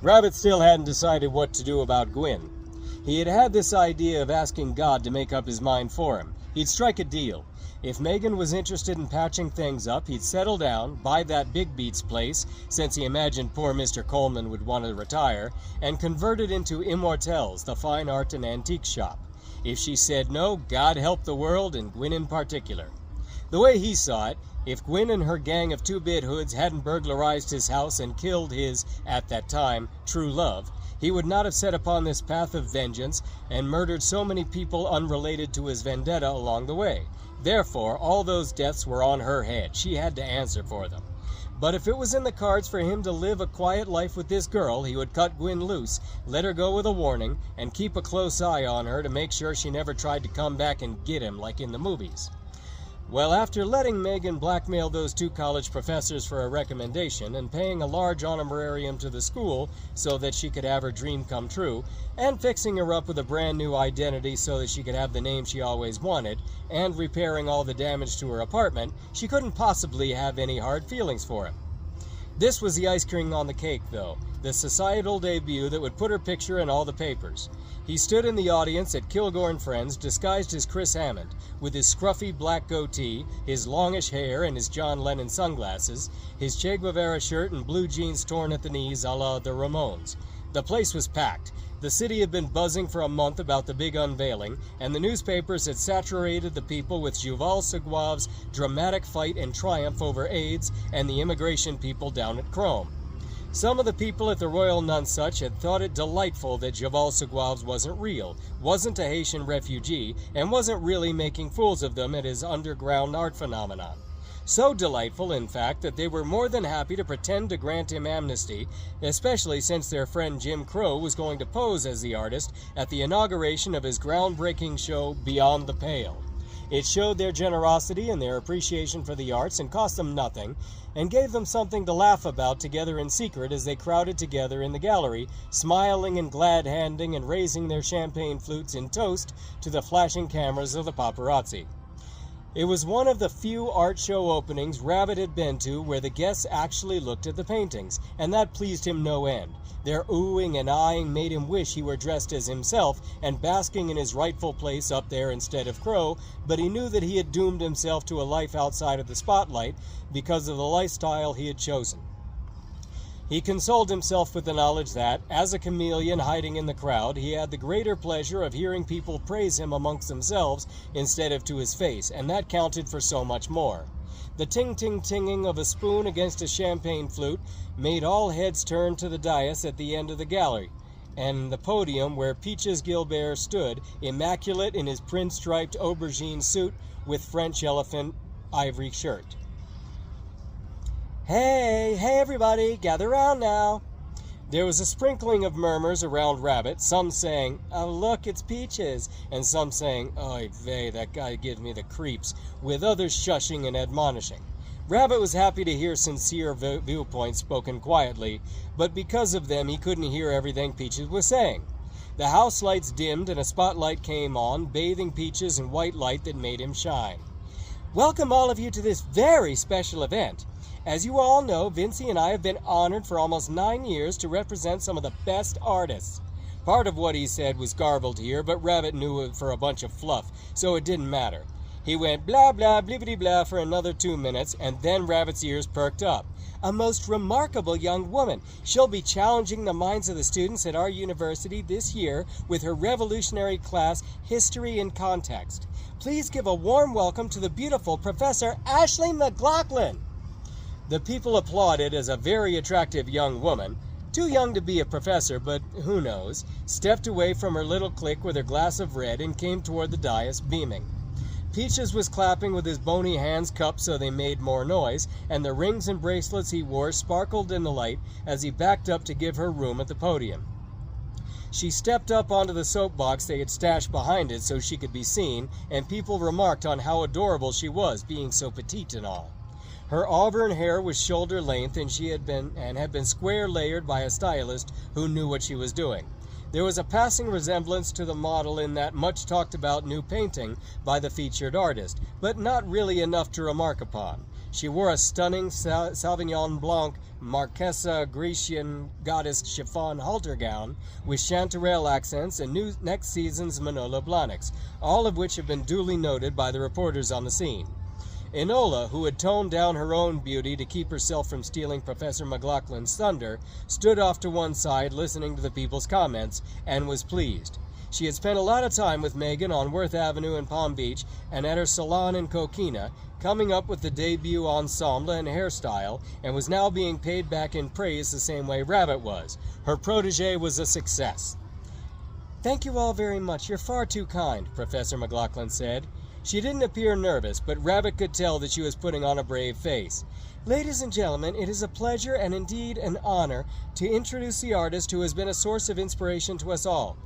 Rabbit still hadn't decided what to do about Gwynn. He had this idea of asking God to make up his mind for him. He'd strike a deal. If Megan was interested in patching things up, he'd settle down, buy that Big Beats place, since he imagined poor Mr. Coleman would want to retire, and convert it into Immortelles, the fine art and antique shop. If she said no, God help the world, and Gwynn in particular. The way he saw it, if Gwynn and her gang of two-bit hoods hadn't burglarized his house and killed his, at that time, true love, he would not have set upon this path of vengeance and murdered so many people unrelated to his vendetta along the way. Therefore, all those deaths were on her head. She had to answer for them. But if it was in the cards for him to live a quiet life with this girl, he would cut Gwynn loose, let her go with a warning, and keep a close eye on her to make sure she never tried to come back and get him like in the movies. Well, after letting Megan blackmail those two college professors for a recommendation and paying a large honorarium to the school so that she could have her dream come true, and fixing her up with a brand new identity so that she could have the name she always wanted, and repairing all the damage to her apartment, she couldn't possibly have any hard feelings for him. This was the icing on the cake, though, the societal debut that would put her picture in all the papers. He stood in the audience at Kilgore and Friends, disguised as Chris Hammond, with his scruffy black goatee, his longish hair, and his John Lennon sunglasses, his Che Guevara shirt and blue jeans torn at the knees a la the Ramones. The place was packed. The city had been buzzing for a month about the big unveiling, and the newspapers had saturated the people with Yuval Seguav's dramatic fight and triumph over AIDS and the immigration people down at Chrome. Some of the people at the Royal Nonsuch had thought it delightful that Yuval Seguav's wasn't real, wasn't a Haitian refugee, and wasn't really making fools of them at his underground art phenomenon. So delightful, in fact, that they were more than happy to pretend to grant him amnesty, especially since their friend Jim Crow was going to pose as the artist at the inauguration of his groundbreaking show, Beyond the Pale. It showed their generosity and their appreciation for the arts and cost them nothing, and gave them something to laugh about together in secret as they crowded together in the gallery, smiling and glad-handing and raising their champagne flutes in toast to the flashing cameras of the paparazzi. It was one of the few art show openings Rabbit had been to where the guests actually looked at the paintings, and that pleased him no end. Their oohing and eyeing made him wish he were dressed as himself and basking in his rightful place up there instead of Crow, but he knew that he had doomed himself to a life outside of the spotlight because of the lifestyle he had chosen. He consoled himself with the knowledge that, as a chameleon hiding in the crowd, he had the greater pleasure of hearing people praise him amongst themselves instead of to his face, and that counted for so much more. The ting-ting-tinging of a spoon against a champagne flute made all heads turn to the dais at the end of the gallery, and the podium where Peaches Gilbert stood, immaculate in his print-striped aubergine suit with French elephant ivory shirt. Hey everybody, gather round now. There was a sprinkling of murmurs around Rabbit, some saying, "Oh look, it's Peaches," and some saying, "Oy vey, that guy gives me the creeps," with others shushing and admonishing. Rabbit was happy to hear sincere viewpoints spoken quietly, but because of them he couldn't hear everything Peaches was saying. The house lights dimmed and a spotlight came on, bathing Peaches in white light that made him shine. Welcome all of you to this very special event. As you all know, Vincy and I have been honored for almost 9 years to represent some of the best artists. Part of what he said was garbled here, but Rabbit knew it for a bunch of fluff, so it didn't matter. He went blah blah blibbity blah for another 2 minutes, and then Rabbit's ears perked up. A most remarkable young woman. She'll be challenging the minds of the students at our university this year with her revolutionary class, History in Context. Please give a warm welcome to the beautiful Professor Ashley McLaughlin. The people applauded as a very attractive young woman, too young to be a professor, but who knows, stepped away from her little clique with her glass of red and came toward the dais, beaming. Peaches was clapping with his bony hands cupped so they made more noise, and the rings and bracelets he wore sparkled in the light as he backed up to give her room at the podium. She stepped up onto the soapbox they had stashed behind it so she could be seen, and people remarked on how adorable she was, being so petite and all. Her auburn hair was shoulder length, and had been square layered by a stylist who knew what she was doing. There was a passing resemblance to the model in that much talked about new painting by the featured artist, but not really enough to remark upon. She wore a stunning Sauvignon Blanc Marquesa Grecian goddess chiffon halter gown with chanterelle accents and new next season's Manolo Blahniks, all of which have been duly noted by the reporters on the scene. Enola, who had toned down her own beauty to keep herself from stealing Professor McLaughlin's thunder, stood off to one side listening to the people's comments and was pleased. She had spent a lot of time with Megan on Worth Avenue in Palm Beach and at her salon in Coquina, coming up with the debut ensemble and hairstyle, and was now being paid back in praise the same way Rabbit was. Her protege was a success. "Thank you all very much. You're far too kind," Professor McLaughlin said. She didn't appear nervous, but Rabbit could tell that she was putting on a brave face. "Ladies and gentlemen, it is a pleasure and indeed an honor to introduce the artist who has been a source of inspiration to us all.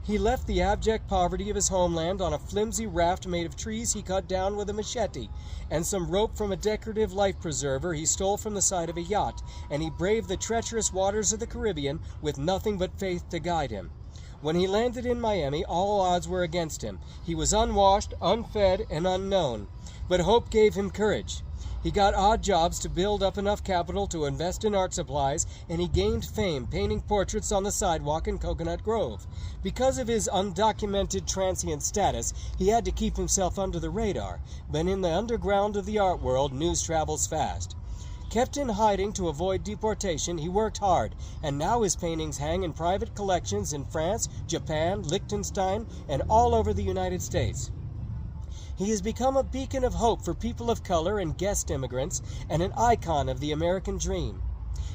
He left the abject poverty of his homeland on a flimsy raft made of trees he cut down with a machete, and some rope from a decorative life preserver he stole from the side of a yacht, and he braved the treacherous waters of the Caribbean with nothing but faith to guide him. When he landed in Miami, all odds were against him. He was unwashed, unfed, and unknown, but hope gave him courage. He got odd jobs to build up enough capital to invest in art supplies, and he gained fame painting portraits on the sidewalk in Coconut Grove. Because of his undocumented transient status, he had to keep himself under the radar, but in the underground of the art world, news travels fast. Kept in hiding to avoid deportation, he worked hard, and now his paintings hang in private collections in France, Japan, Liechtenstein, and all over the United States. He has become a beacon of hope for people of color and guest immigrants, and an icon of the American dream.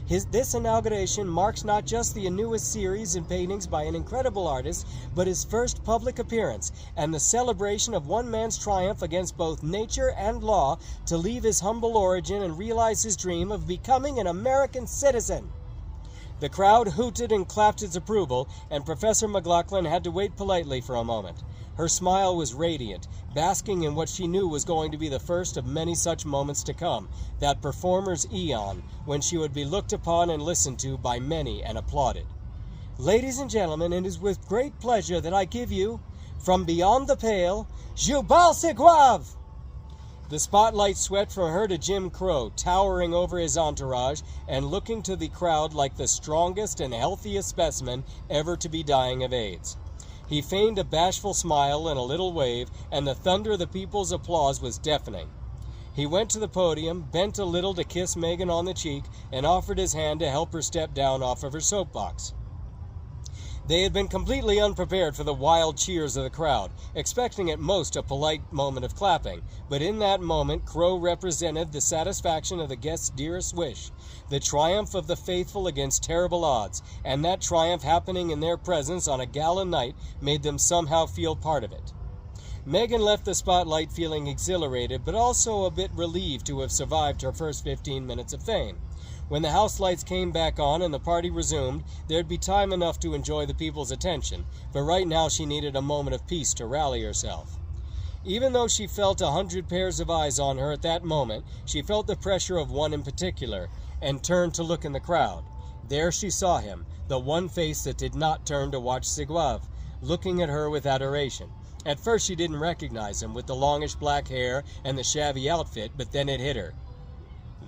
This inauguration marks not just the newest series in paintings by an incredible artist, but his first public appearance, and the celebration of one man's triumph against both nature and law to leave his humble origin and realize his dream of becoming an American citizen." The crowd hooted and clapped its approval, and Professor McLaughlin had to wait politely for a moment. Her smile was radiant, basking in what she knew was going to be the first of many such moments to come, that performer's eon, when she would be looked upon and listened to by many and applauded. "Ladies and gentlemen, it is with great pleasure that I give you, from beyond the pale, Jubal Seguave!" The spotlight swept from her to Jim Crow, towering over his entourage and looking to the crowd like the strongest and healthiest specimen ever to be dying of AIDS. He feigned a bashful smile and a little wave, and the thunder of the people's applause was deafening. He went to the podium, bent a little to kiss Megan on the cheek, and offered his hand to help her step down off of her soapbox. They had been completely unprepared for the wild cheers of the crowd, expecting at most a polite moment of clapping, but in that moment Crow represented the satisfaction of the guest's dearest wish, the triumph of the faithful against terrible odds, and that triumph happening in their presence on a gala night made them somehow feel part of it. Megan left the spotlight feeling exhilarated, but also a bit relieved to have survived her first 15 minutes of fame. When the house lights came back on and the party resumed, there'd be time enough to enjoy the people's attention, but right now she needed a moment of peace to rally herself. Even though she felt 100 pairs of eyes on her at that moment, she felt the pressure of one in particular, and turned to look in the crowd. There she saw him, the one face that did not turn to watch Seguave, looking at her with adoration. At first she didn't recognize him with the longish black hair and the shabby outfit, but then it hit her.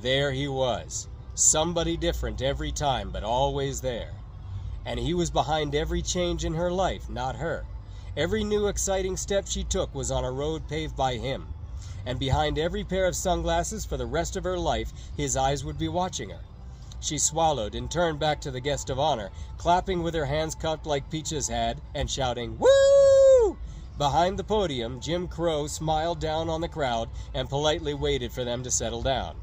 There he was. Somebody different every time, but always there. And he was behind every change in her life, not her. Every new exciting step she took was on a road paved by him. And behind every pair of sunglasses for the rest of her life, his eyes would be watching her. She swallowed and turned back to the guest of honor, clapping with her hands cupped like Peaches had, and shouting, "Woo!" Behind the podium, Jim Crow smiled down on the crowd and politely waited for them to settle down.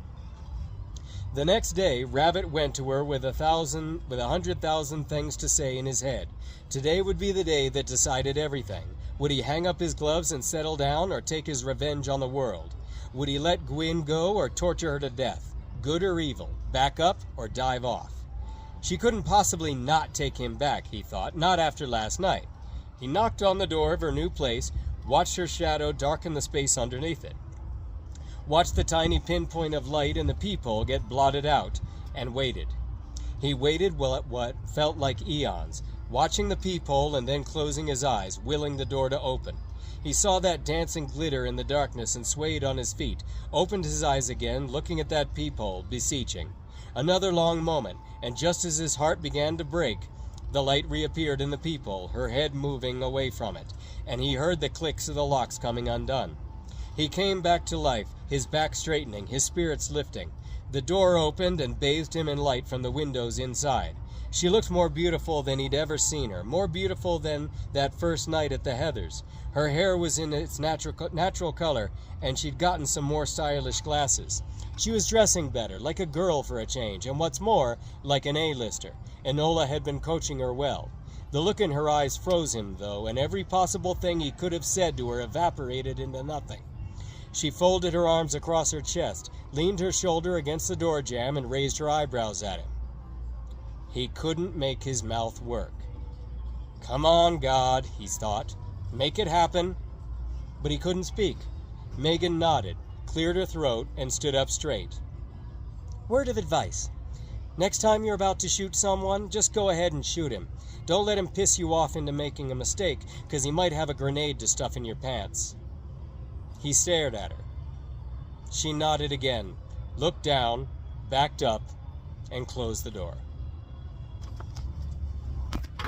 The next day, Rabbit went to her with 100,000 things to say in his head. Today would be the day that decided everything. Would he hang up his gloves and settle down, or take his revenge on the world? Would he let Gwynn go or torture her to death? Good or evil? Back up or dive off? She couldn't possibly not take him back, he thought, not after last night. He knocked on the door of her new place, watched her shadow darken the space underneath it. Watched the tiny pinpoint of light in the peephole get blotted out, and waited. He waited what felt like eons, watching the peephole and then closing his eyes, willing the door to open. He saw that dancing glitter in the darkness and swayed on his feet, opened his eyes again, looking at that peephole, beseeching. Another long moment, and just as his heart began to break, the light reappeared in the peephole, her head moving away from it, and he heard the clicks of the locks coming undone. He came back to life, his back straightening, his spirits lifting. The door opened and bathed him in light from the windows inside. She looked more beautiful than he'd ever seen her, more beautiful than that first night at the Heathers. Her hair was in its natural color, and she'd gotten some more stylish glasses. She was dressing better, like a girl for a change, and what's more, like an A-lister. Enola had been coaching her well. The look in her eyes froze him, though, and every possible thing he could have said to her evaporated into nothing. She folded her arms across her chest, leaned her shoulder against the door jamb, and raised her eyebrows at him. He couldn't make his mouth work. Come on, God, he thought. Make it happen. But he couldn't speak. Megan nodded, cleared her throat, and stood up straight. Word of advice. Next time you're about to shoot someone, just go ahead and shoot him. Don't let him piss you off into making a mistake, because he might have a grenade to stuff in your pants. He stared at her. She nodded again, looked down, backed up, and closed the door.